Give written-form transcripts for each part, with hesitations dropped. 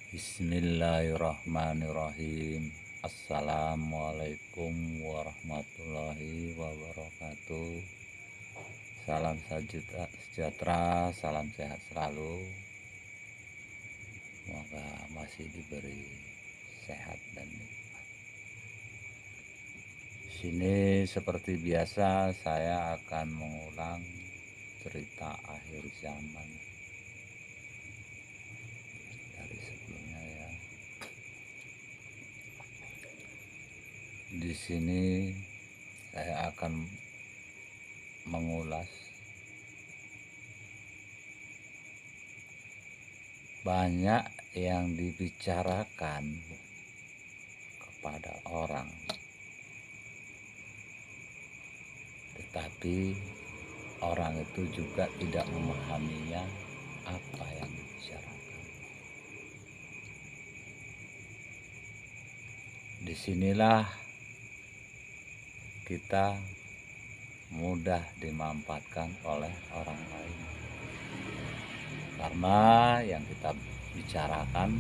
Bismillahirrahmanirrahim. Assalamualaikum warahmatullahi wabarakatuh. Salam sejahtera, salam sehat selalu. Semoga masih diberi sehat dan nikmat. Sini seperti biasa saya akan mengulang cerita akhir zaman dari sebelumnya ya. Di sini saya akan mengulas banyak yang dibicarakan kepada orang, tetapi orang itu juga tidak memahaminya apa yang dibicarakan. Disinilah kita mudah dimanfaatkan oleh orang lain, karena yang kita bicarakan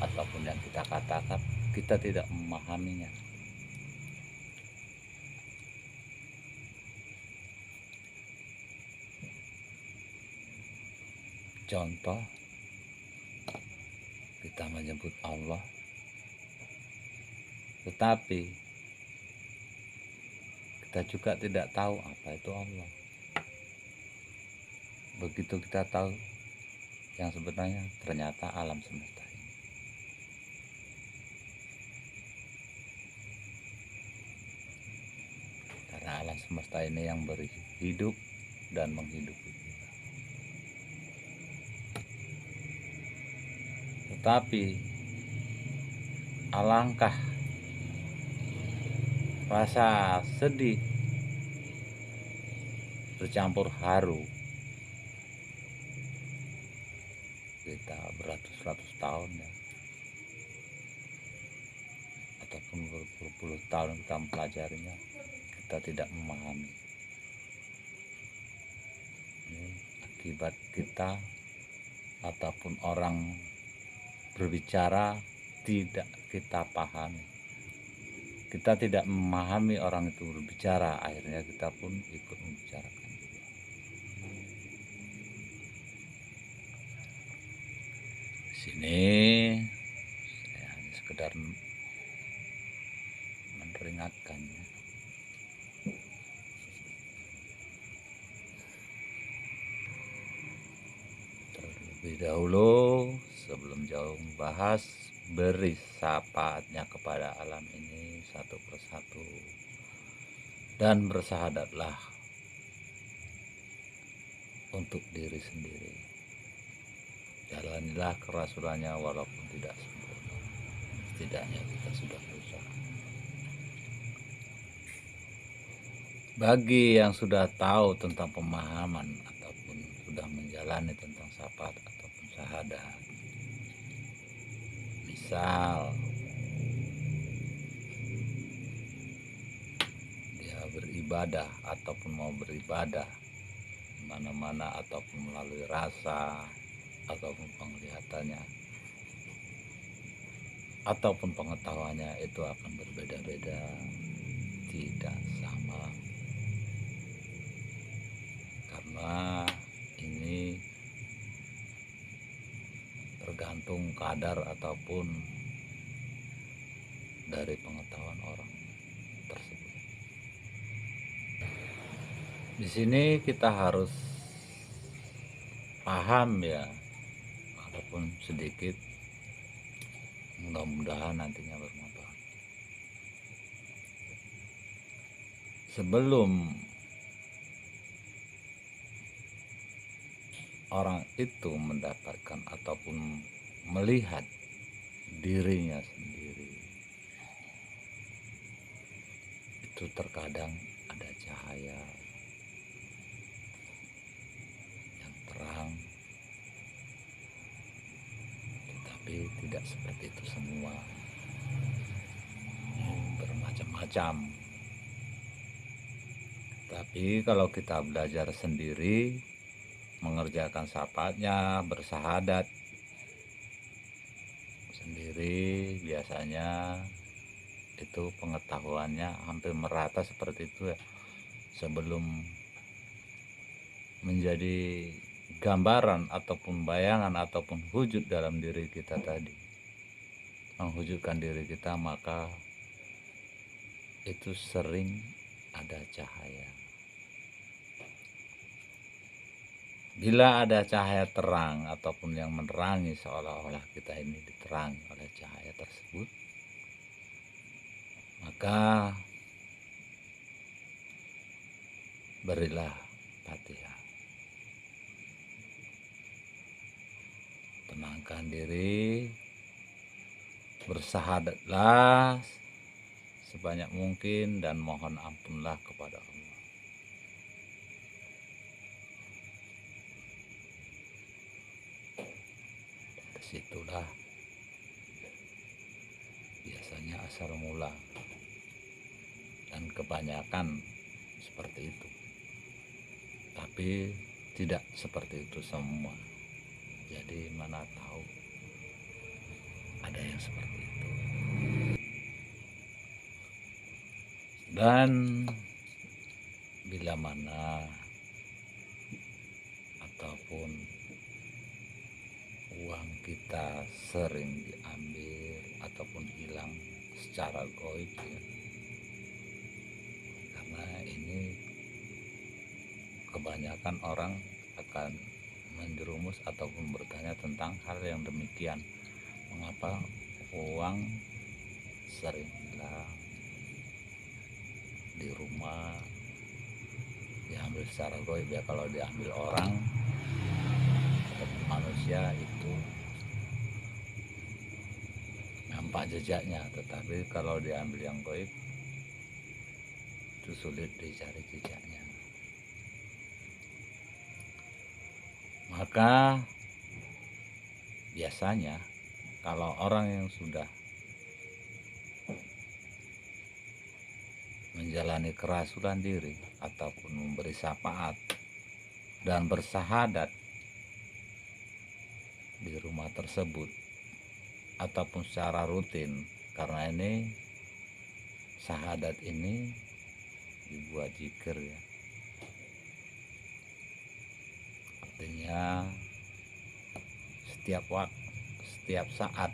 ataupun yang kita katakan kita tidak memahaminya. Contoh, kita menyebut Allah, tetapi kita juga tidak tahu apa itu Allah. Begitu kita tahu yang sebenarnya ternyata alam semesta ini. Karena alam semesta ini yang beri hidup dan menghidupi kita. Tetapi alangkah rasa sedih bercampur haru kita beratus-ratus tahun ya, ataupun berpuluh-puluh tahun kita mempelajarinya, kita tidak memahami. Ini akibat kita ataupun orang berbicara tidak kita pahami. Kita tidak memahami orang itu berbicara, akhirnya kita pun ikut membicarakan juga. Di sini saya hanya sekedar memperingatkan ya. Terlebih dahulu sebelum jauh membahas, beri syafaatnya kepada alam ini satu persatu dan bersahadatlah untuk diri sendiri. Jalanilah kerasulannya walaupun tidak sempurna, setidaknya kita sudah berusaha. Bagi yang sudah tahu tentang pemahaman ataupun sudah menjalani tentang syafaat ataupun syahadat, misal dia beribadah ataupun mau beribadah mana-mana ataupun melalui rasa ataupun penglihatannya ataupun pengetahuannya, itu akan berbeda-beda, tidak sama, karena ini tergantung kadar ataupun dari pengetahuan orang tersebut. Di sini kita harus paham ya, walaupun sedikit, mudah-mudahan nantinya bermanfaat. Sebelum orang itu mendapatkan ataupun melihat dirinya sendiri, itu terkadang ada cahaya yang terang, tetapi tidak seperti itu semua, bermacam-macam. Tapi kalau kita belajar sendiri, mengerjakan syafaatnya, bersahadat, diri biasanya itu pengetahuannya hampir merata seperti itu ya, sebelum menjadi gambaran ataupun bayangan ataupun wujud dalam diri kita tadi, mewujudkan diri kita, maka itu sering ada cahaya. Bila ada cahaya terang ataupun yang menerangi, seolah-olah kita ini diterangi oleh cahaya tersebut, maka berilah Fatihah. Tenangkan diri, bersahadatlah sebanyak mungkin dan mohon ampunlah kepada Allah. Disitulah biasanya asal mula, dan kebanyakan seperti itu, tapi tidak seperti itu semua. Jadi mana tahu ada yang seperti itu. Dan bila mana ataupun uang kita sering diambil ataupun hilang secara goib ya, karena ini kebanyakan orang akan menjerumus ataupun bertanya tentang hal yang demikian. Mengapa uang sering hilang di rumah, diambil secara goib ya. Kalau diambil orang manusia itu nampak jejaknya, tetapi kalau diambil yang goib itu sulit dicari jejaknya. Maka biasanya kalau orang yang sudah menjalani kerasulan diri ataupun memberi syafaat dan bersahadat di rumah tersebut ataupun secara rutin, karena ini syahadat ini dibuat zikir ya, artinya setiap waktu, setiap saat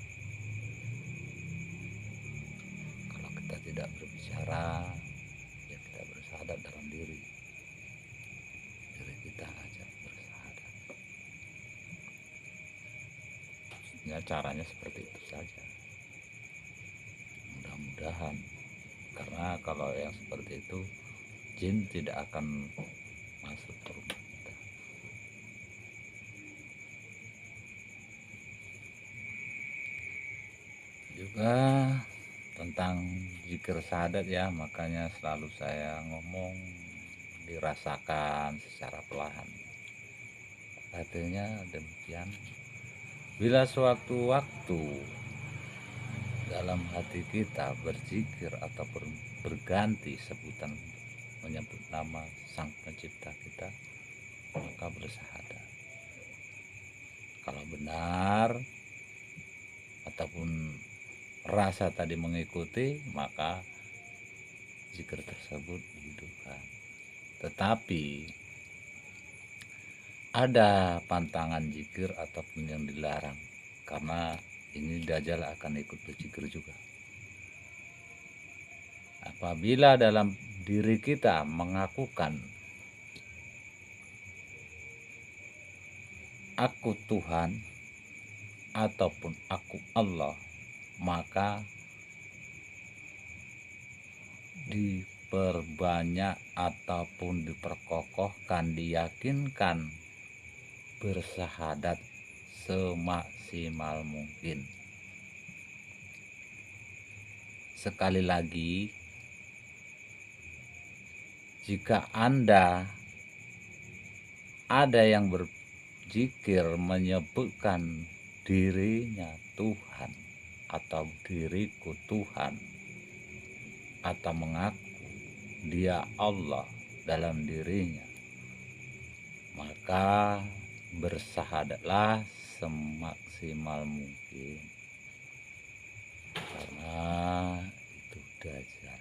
kalau kita tidak berbicara ya kita bersyahadat dalam diri kita aja bersyahadat ya. Caranya seperti itu saja, mudah-mudahan, karena kalau yang seperti itu jin tidak akan masuk ke rumah kita. Juga tentang zikir syahadat ya, makanya selalu saya ngomong dirasakan secara perlahan. Artinya demikian, bila suatu waktu dalam hati kita berzikir ataupun berganti sebutan menyebut nama Sang Pencipta kita, maka bersyahadat. Kalau benar ataupun rasa tadi mengikuti, maka zikir tersebut dihidupkan. Tetapi ada pantangan zikir ataupun yang dilarang, karena ini Dajjal akan ikut berzikir juga. Apabila dalam diri kita mengakukan aku Tuhan ataupun aku Allah, maka diperbanyak ataupun diperkokohkan, diyakinkan bersyahadat semaksimal mungkin. Sekali lagi, jika Anda ada yang berzikir menyebutkan dirinya Tuhan atau diriku Tuhan, atau mengaku dia Allah dalam dirinya, maka bersahadatlah semaksimal mungkin. karena itu dajjal.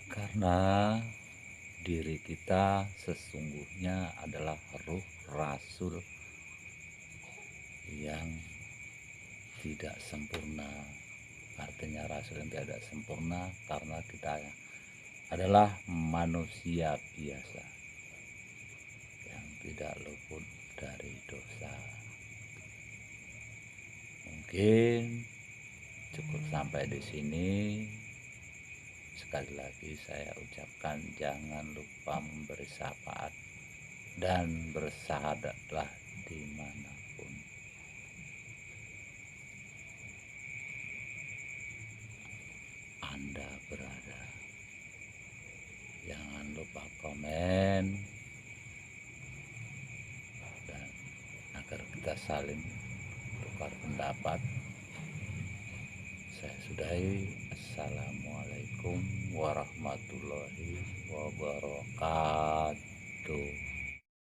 Karena diri kita sesungguhnya adalah ruh rasul yang tidak sempurna. Artinya rasul yang tidak sempurna karena kita adalah manusia biasa yang tidak luput dari dosa. Mungkin cukup sampai di sini. Sekali lagi saya ucapkan jangan lupa memberi syafaat dan bersahadatlah dimanapun Anda berada. Jangan lupa komen dan agar kita saling tukar pendapat. Saya sudahi. Assalamualaikum warahmatullahi wabarakatuh.